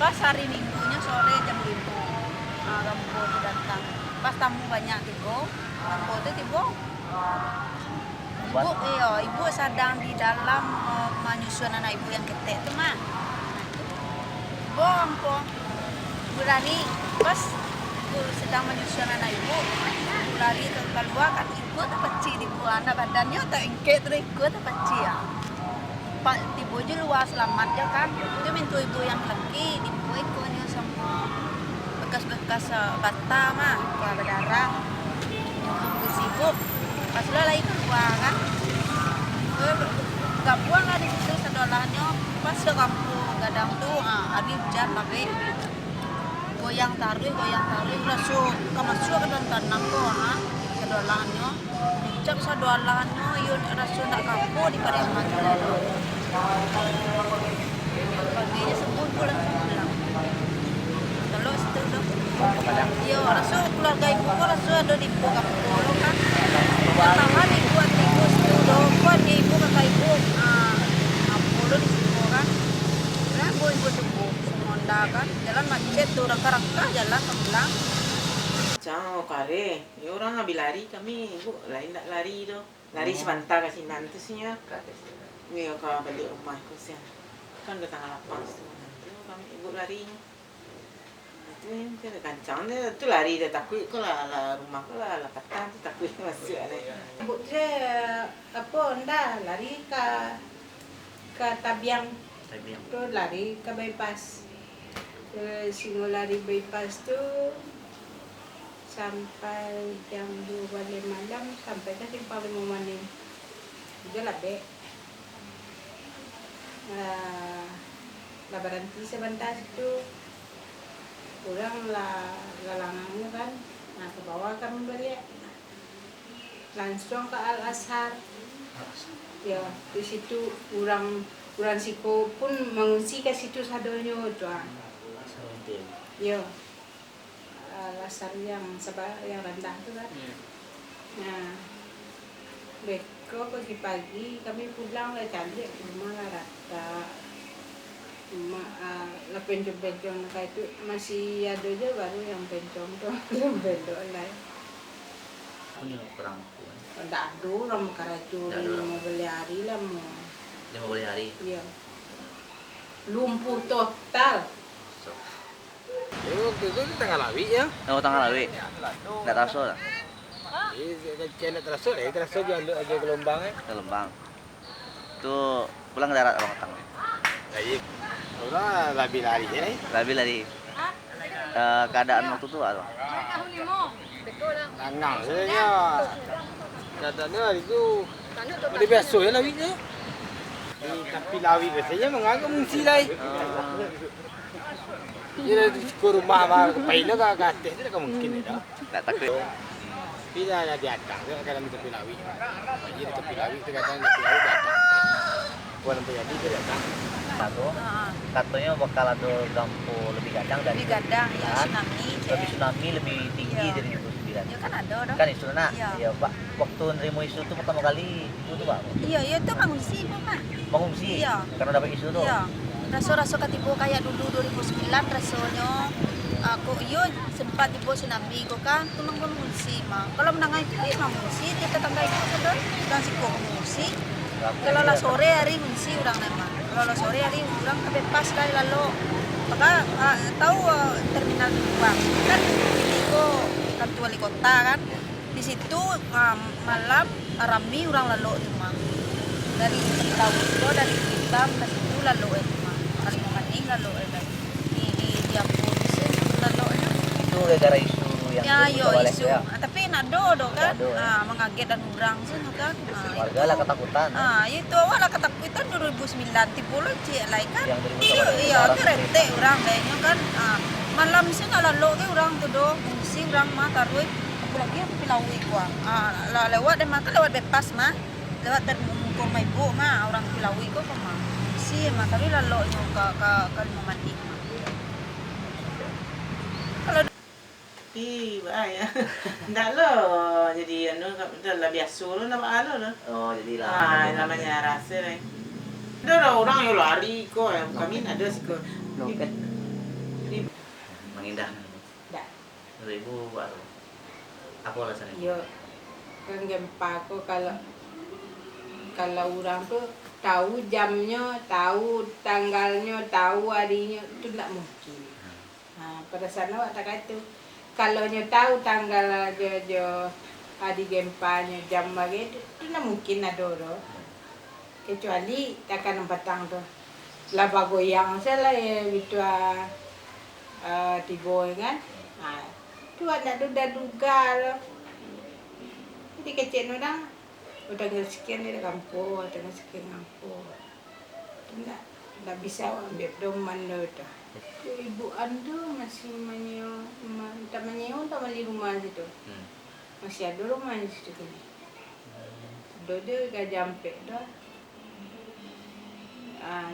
Pas hari Minggunya sore jam 5. Rampo itu datang. Pas tamu banyak tiba, Rampo itu tiba. Ibu sedang di dalam menyusun anak ibu yang ketek itu mah. Ibu Rampo berlari pas ibu sedang menyusun anak ibu lari keluar kan ibu tak peci di anak badannya tak ingke terus ibu tak peci ya. Pak tiba je luar selamat ya kan. Itu minta ibu yang lagi ibu ikonya sama bekas-bekas bata mah keluar darah. Yang sibuk pas lo lagi keluar kan. Kapuan lah di situ sedolahnya pas ke kampung gadang tuh hari hujan tapi goyang taruh masuk ke dalam tanah ko sedolahnya cak sedolahnya yun rasul nak kampung di Pariaman paginya sebut pulang kalau situ dah yo rasul keluarga ibu ko rasul ada di kampung kan pertama ibu atiku situ kuat ibu kakak ibu apolo di situ kan nah ibu debu semonda kan jalan macet tuh rangka-rangka jalan kebelang Ciao kare, ya orang habis lari kami, ibu lain tak lari tu, lari sebentar kasih nanti sih ya, ni kalau balik rumah kau sih, kan ke tanggal 8 tu, nanti kami ibu lari, itu yang kita kancang tu lari dah takut kau lah rumah kau lah petang tu takut masuk ada. Ibu saya apa nda lari ke Tabiang tu lari ke bypass. Singo lari bypass tu sampai jam 2 balik malam sampai ke Simpang 5 malam. Juga lah be. Lah berhenti sebentar situ. Kurang lah galangannya kan. Nah ke bawah kami balik. Langsung ke Al-Azhar. Ya, di situ orang siko pun mengungsi ke situ sadonyo tu. Ya. Al-Azhar yang rendah tu kan. Nah, beko pagi-pagi kami pulang lah cantik rumah lah rata. Lah pencong-pencong kayak itu masih ada je baru yang pencong tu belum bendok lah. Punya kurang Tak ada orang Karacuri 15 hari lah mau. 50 hari. Ya. Lumpuh total. Waktu itu di tengah lawi ya. Oh, tanggal lawi. Enggak terasa tak? Kena terasa jangan ada gelombang Ke Lembang. Tu pulang ke darat orang tang. Iya. Orang lebih lari ya. Labi lari. Keadaan waktu tu apa? Tangang sebenarnya. Keadaannya hari itu udah biasa ya lawi ya. Tapi lawi biasanya menganggap mengungsi lah. Dia ke rumah mah paina ke atas itu tak mungkin dah. Tak takut. Bila ada di atas dia kadang tepi lawi. Jadi tepi lawi itu kadang tepi lawi datang. Buat sampai jadi dia datang. Katanya bakal ada dampu lebih gadang dari lebih gadang ya tsunami lebih tinggi Iya. dari 29. ya kan ada dah Kan isu nak. Iya. Ya, Pak. Waktu nerima isu tu pertama kali itu tu Pak. iya itu mengungsi mah Mengungsi. Iya. Karena dapat isu tu. iya raso-raso ketipu kayak dulu 2009 rasonya aku sempat tiba tsunami ko kan tunang mengungsi mah kalau menang itu mengungsi dia tetangga itu sudah dan si mengungsi kalau lah sore hari mengungsi orang memang kalau lah sore hari orang bebas kali lalu maka tahu terminal Tuang kan itu kantor wali kota kan di situ malam rame orang lalu itu mah dari laut dari Hitam ke situ lalu itu mah kali maning lalu di Diapur lalu Itu gara-gara isu yang ya yo balik isu ya. tapi nado kan Nado, ya. mengaget dan urang sih kan Warga lah ketakutan. itu awal ketakutan 2009 tipu lo cik lain kan Yang 2008 iya itu rente orang kayaknya kan malam sih lalu ke orang tuh do fungsi orang mah taruh aku lagi aku pilawi gua lewat dan makan lewat bebas mah lewat termungkur mah ibu mah orang pilawi kok mah sih mah tapi lalu ke Lima Mandi kalau bahaya. Ndak lo jadi anu dah biasa lo nama alo lo. Oh, jadilah. Namanya rasa lah. Ada orang yang lari kok, kami ada sih kok. Loket. Mengindah. Dah. Ibu apa alasannya? Yo kan gempa ko kalau orang tuh tahu jamnya, tahu tanggalnya, tahu harinya itu tidak mungkin. Nah, pada sana waktu itu kalau tahu tanggal aja hari gempanya jam begitu itu tidak mungkin ada orang. Kecuali takkan petang tuh laba goyang salah ya itu tiboy kan. Nah, itu ada duga loh. Jadi kecil orang udah sekian dari kampung, udah sekian kampung. Tidak bisa ambil doman itu. Ibu Ando masih menyewa, tak beli rumah situ. Masih ada rumah di situ kan. Dia gak jampe dah.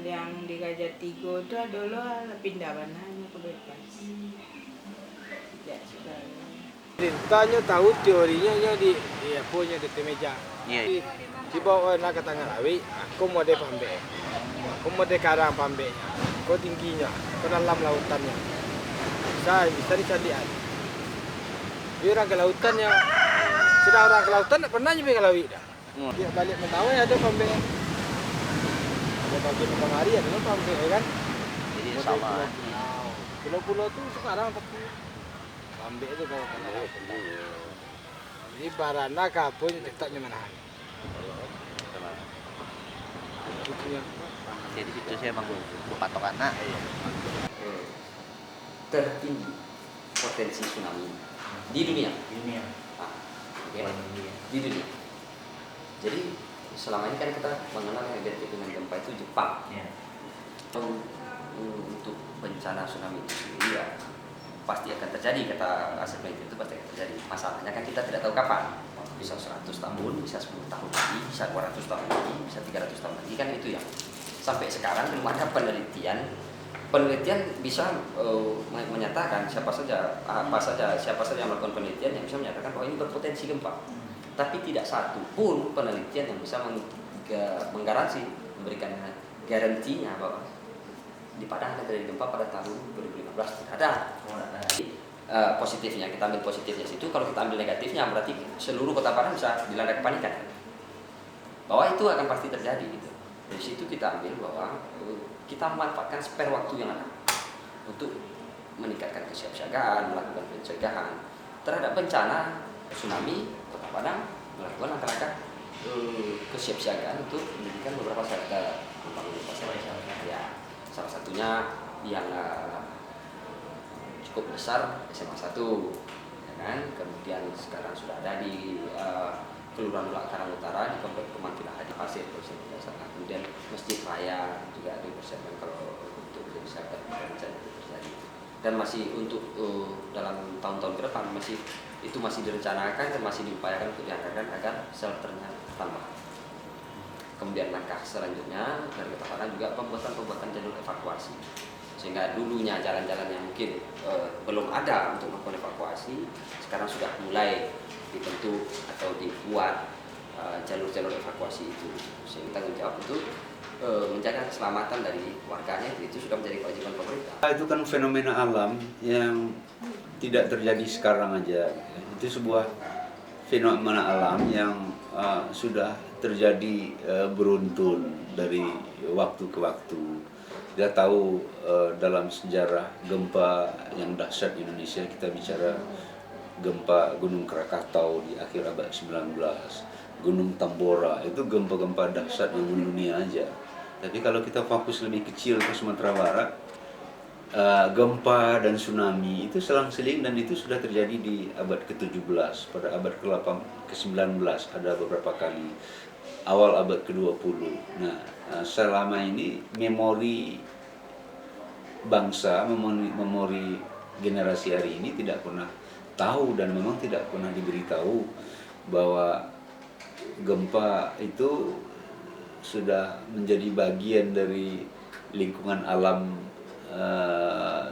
Yang di Gajah Tigo itu adalah pindah hanya ke bebas. Tidak sudah. Perintahnya tahu teorinya di punya di meja. Iya. Di bawah nak tangan awi, aku mau de pambe. Aku mau de karang pambenya. Kau tingginya, ke dalam lautannya. Bisa dicarian. Dia orang ke lautannya. Sudah orang ke lautan tak pernah nyampe ke lawi dah. Dia balik Mentawai ada pambe. Ada bagi kemari ada pambe kan. Jadi sama. Pulau-pulau tu sekarang tapi pambe itu kalau kena lautan. Jadi barana kapun letaknya mana? Jadi situ saya emang patokan anak. Tertinggi potensi tsunami di dunia. Ya, di dunia. Jadi selama ini kan kita mengenal yang identik dengan gempa itu Jepang. Untuk bencana tsunami itu sendiri ya pasti akan terjadi, kata Asep itu pasti akan terjadi. Masalahnya kan kita tidak tahu kapan. Bisa 100 tahun, bisa 10 tahun lagi, bisa 200 tahun lagi, bisa 300 tahun lagi, kan itu ya. Sampai sekarang belum ada penelitian bisa menyatakan siapa saja yang melakukan penelitian yang bisa menyatakan bahwa ini berpotensi gempa. Tapi tidak satu pun penelitian yang bisa menggaransi, memberikan garansinya bahwa di Padang akan terjadi gempa pada tahun 2015 tidak ada. Positifnya, kita ambil positifnya situ. Kalau kita ambil negatifnya berarti seluruh kota Padang bisa dilanda kepanikan bahwa itu akan pasti terjadi gitu. Dari situ kita ambil bahwa kita memanfaatkan spare waktu yang ada untuk meningkatkan kesiapsiagaan, melakukan pencegahan terhadap bencana tsunami. Kota Padang melakukan langkah-langkah kesiapsiagaan untuk mendirikan beberapa shelter. Ya, salah satunya yang cukup besar SMA 1, ya kan? Kemudian sekarang sudah ada di Kelurahan Karang Utara di Komplek Perumahan Villa Hadi Pasir, kemudian Masjid Raya juga dipersiapkan kalau untuk menjadi shelter terjadi. Dan masih untuk dalam tahun-tahun ke depan masih direncanakan dan masih diupayakan untuk dianggarkan agar shelternya tambah. Kemudian langkah selanjutnya dari Kota Padang juga pembuatan jalur evakuasi, sehingga dulunya jalan-jalan yang mungkin belum ada untuk melakukan evakuasi sekarang sudah mulai dibentuk atau dibuat jalur-jalur evakuasi itu, sehingga tanggung jawab untuk menjaga keselamatan dari warganya itu sudah menjadi kewajiban pemerintah. Itu kan fenomena alam yang tidak terjadi sekarang aja. Itu sebuah fenomena alam yang sudah terjadi beruntun dari waktu ke waktu. Kita tahu dalam sejarah gempa yang dahsyat di Indonesia, kita bicara gempa Gunung Krakatau di akhir abad 19, Gunung Tambora, itu gempa-gempa dahsyat yang mendunia aja. Tapi kalau kita fokus lebih kecil ke Sumatera Barat, gempa dan tsunami itu selang-seling dan itu sudah terjadi di abad ke-17, pada abad ke-19 ada beberapa kali, awal abad ke-20. Nah, selama ini memori bangsa, memori generasi hari ini tidak pernah tahu dan memang tidak pernah diberitahu bahwa gempa itu sudah menjadi bagian dari lingkungan alam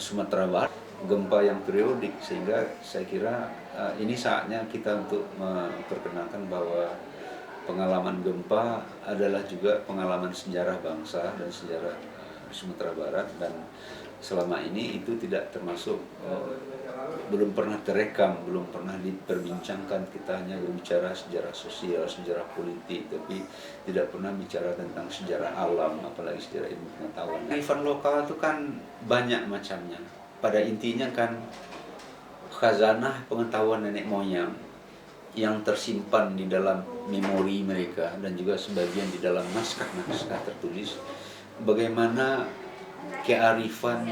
Sumatera Barat, gempa yang periodik, sehingga saya kira ini saatnya kita untuk memperkenalkan bahwa pengalaman gempa adalah juga pengalaman sejarah bangsa dan sejarah Sumatera Barat, dan selama ini itu tidak termasuk, belum pernah terekam, belum pernah diperbincangkan. Kita hanya berbicara sejarah sosial, sejarah politik, tapi tidak pernah bicara tentang sejarah alam, apalagi sejarah ilmu pengetahuan. Kearifan lokal itu kan banyak macamnya. Pada intinya kan khazanah pengetahuan nenek moyang yang tersimpan di dalam memori mereka dan juga sebagian di dalam naskah-naskah tertulis. Bagaimana kearifan,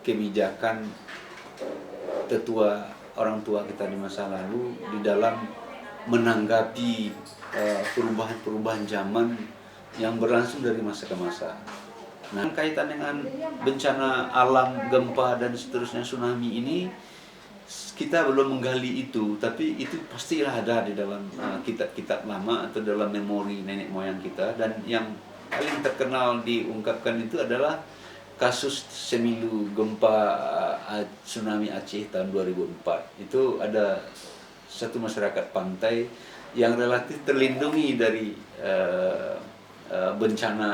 kebijakan tetua orang tua kita di masa lalu di dalam menanggapi perubahan-perubahan zaman yang berlangsung dari masa ke masa. Nah, kaitan dengan bencana alam, gempa dan seterusnya, tsunami ini kita belum menggali itu, tapi itu pastilah ada di dalam kitab-kitab lama atau dalam memori nenek moyang kita. Dan yang paling terkenal diungkapkan itu adalah kasus semilu gempa tsunami Aceh tahun 2004. Itu ada satu masyarakat pantai yang relatif terlindungi dari bencana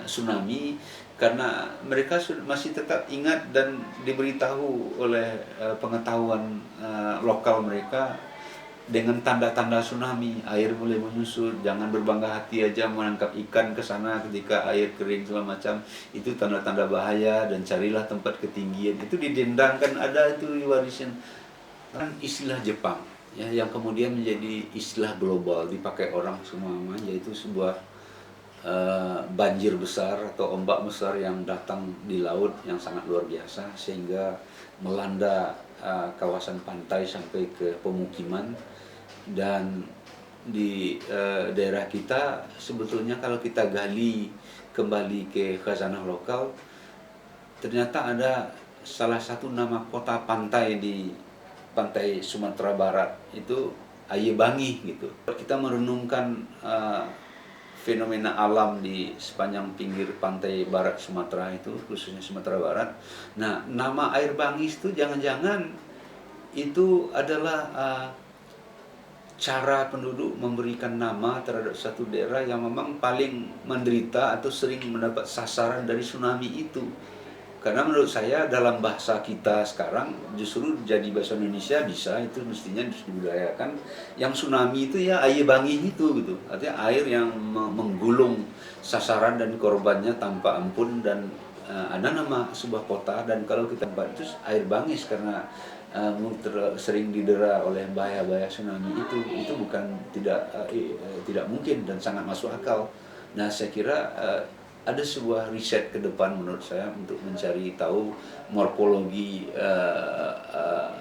tsunami karena mereka masih tetap ingat dan diberitahu oleh pengetahuan lokal mereka dengan tanda-tanda tsunami. Air mulai menyusut, jangan berbangga hati aja menangkap ikan ke sana ketika air kering segala macam. Itu tanda-tanda bahaya, dan carilah tempat ketinggian. Itu didendangkan, ada itu diwarisin. Kan istilah Jepang ya, yang kemudian menjadi istilah global dipakai orang semua, yaitu sebuah banjir besar atau ombak besar yang datang di laut yang sangat luar biasa sehingga melanda kawasan pantai sampai ke pemukiman. Dan di daerah kita sebetulnya kalau kita gali kembali ke khazanah lokal, ternyata ada salah satu nama kota pantai di pantai Sumatera Barat itu Ayebangi gitu. Kita merenungkan fenomena alam di sepanjang pinggir pantai barat Sumatera itu, khususnya Sumatera Barat. Nah, nama air bangis itu jangan-jangan itu adalah cara penduduk memberikan nama terhadap satu daerah yang memang paling menderita atau sering mendapat sasaran dari tsunami itu. Karena menurut saya dalam bahasa kita sekarang justru jadi bahasa Indonesia bisa, itu mestinya dibudayakan. Yang tsunami itu ya air bangi itu gitu. Artinya air yang menggulung sasaran dan korbannya tanpa ampun, dan ada nama sebuah kota. Dan kalau kita tempat itu air bangis karena sering didera oleh bahaya-bahaya tsunami itu bukan tidak mungkin dan sangat masuk akal. Nah, saya kira ada sebuah riset ke depan menurut saya untuk mencari tahu morfologi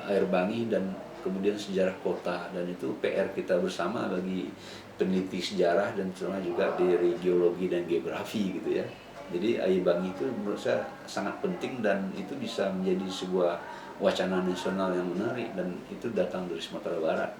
air bangi dan kemudian sejarah kota, dan itu PR kita bersama bagi peneliti sejarah dan terutama juga dari geologi dan geografi gitu ya. Jadi air bangi itu menurut saya sangat penting dan itu bisa menjadi sebuah wacana nasional yang menarik, dan itu datang dari Sumatera Barat.